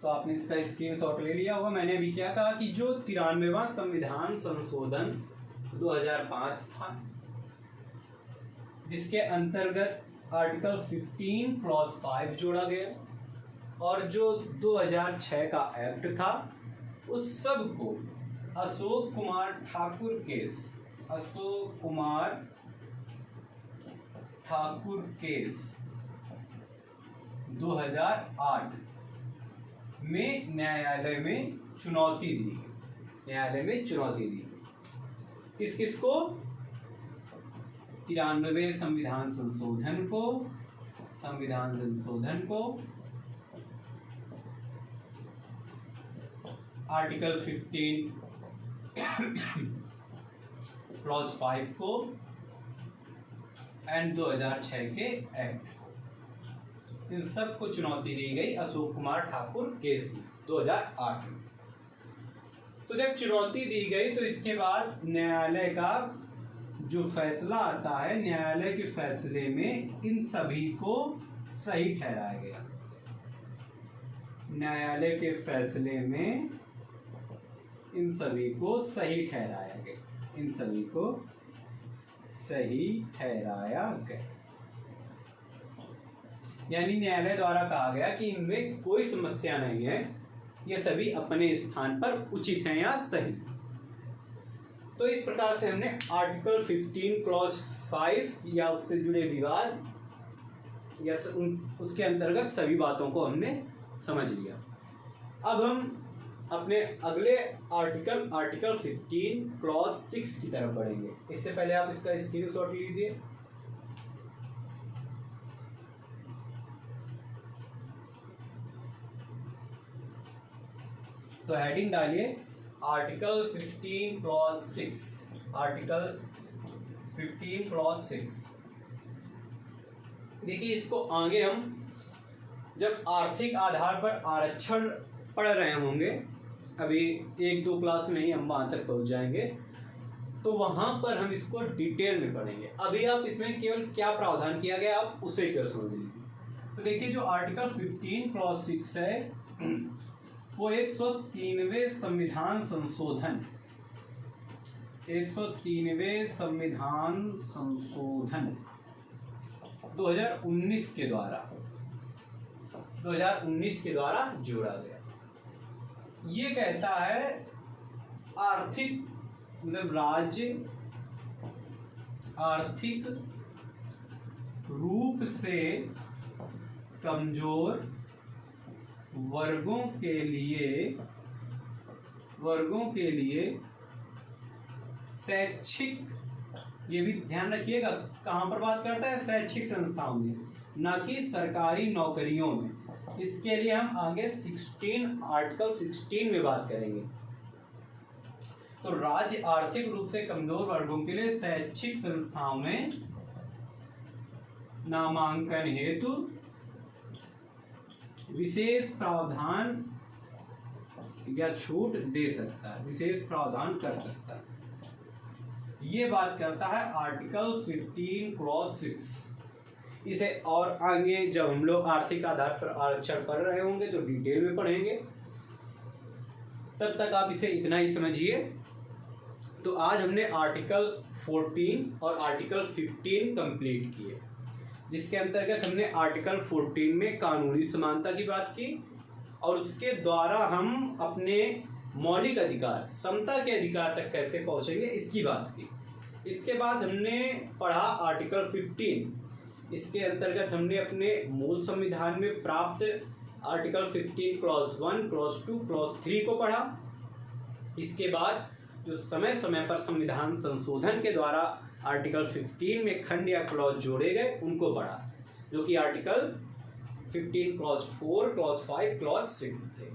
तो आपने इसका स्क्रीनशॉट ले लिया होगा। मैंने अभी क्या कहा कि जो 93वां संविधान संशोधन 2005 था, जिसके अंतर्गत आर्टिकल 15 क्लॉज 5 जोड़ा गया और जो 2006 का एक्ट था उस सब को अशोक कुमार ठाकुर केस, अशोक कुमार ठाकुर केस 2008 में न्यायालय में चुनौती दी, न्यायालय में चुनौती दी। किस किस को? 93वें संविधान संशोधन को, संविधान संशोधन को, आर्टिकल 15 क्लॉज 5 को एंड 2006 के एक्ट, इन सब को चुनौती दी गई अशोक कुमार ठाकुर केस 2008 में। तो जब चुनौती दी गई तो इसके बाद न्यायालय का जो फैसला आता है, न्यायालय के फैसले में इन सभी को सही ठहराया गया। न्यायालय के फैसले में इन सभी को सही ठहराया गया, इन सभी को सही ठहराया गया। यानी न्यायालय द्वारा कहा गया कि इनमें कोई समस्या नहीं है, ये सभी अपने स्थान पर उचित हैं या सही। तो इस प्रकार से हमने आर्टिकल 15 क्लॉज 5 या उससे जुड़े विवाद या उसके अंतर्गत सभी बातों को हमने समझ लिया। अब हम अपने अगले आर्टिकल 15 क्लॉज 6 की तरफ बढ़ेंगे। इससे पहले आप इसका स्क्रीनशॉट लीजिए। तो हेडिंग डालिए आर्टिकल 15 क्लॉज 6, आर्टिकल 15 क्लॉज 6। देखिए इसको आगे हम जब आर्थिक आधार पर आरक्षण पढ़ रहे होंगे, अभी 1-2 क्लास में ही हम वहां तक पहुंच जाएंगे, तो वहां पर हम इसको डिटेल में पढ़ेंगे। अभी आप इसमें केवल क्या प्रावधान किया गया आप उसे केवल समझ लीजिए। तो देखिए जो आर्टिकल 15 क्लॉज 6 है वो 103वें संविधान संशोधन, 103वें संविधान संशोधन 2019 के द्वारा जोड़ा गया। ये कहता है आर्थिक मतलब राज्य आर्थिक रूप से कमजोर वर्गों के लिए शैक्षिक, ये भी ध्यान रखिएगा कहां पर बात करता है, शैक्षिक संस्थाओं में, ना कि सरकारी नौकरियों में। इसके लिए हम आगे आर्टिकल 16 में बात करेंगे। तो राज्य आर्थिक रूप से कमजोर वर्गों के लिए शैक्षिक संस्थाओं में नामांकन हेतु विशेष प्रावधान या छूट दे सकता है, विशेष प्रावधान कर सकता है। ये बात करता है आर्टिकल 15 क्लॉज 6। इसे और आगे जब हम लोग आर्थिक आधार पर आरक्षण पढ़ रहे होंगे तो डिटेल में पढ़ेंगे, तब तक आप इसे इतना ही समझिए। तो आज हमने आर्टिकल 14 और आर्टिकल 15 कंप्लीट किए, जिसके अंतर्गत हमने आर्टिकल 14 में कानूनी समानता की बात की और उसके द्वारा हम अपने मौलिक अधिकार, समता के अधिकार तक कैसे पहुंचेंगे इसकी बात की। इसके बाद हमने पढ़ा आर्टिकल 15, इसके अंतर्गत हमने अपने मूल संविधान में प्राप्त आर्टिकल 15 क्लॉज 1, क्लॉज 2, क्लॉज 3 को पढ़ा। इसके बाद जो समय समय पर संविधान संशोधन के द्वारा आर्टिकल 15 में खंड या क्लॉज जोड़े गए उनको पढ़ा, जो कि आर्टिकल 15 क्लॉज 4, क्लॉज 5, क्लॉज 6 थे।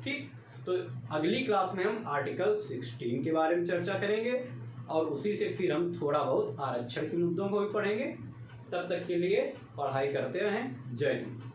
ठीक, तो अगली क्लास में हम आर्टिकल 16 के बारे में चर्चा करेंगे और उसी से फिर हम थोड़ा बहुत आरक्षण के मुद्दों को भी पढ़ेंगे। तब तक के लिए पढ़ाई करते रहें। जय हिंद।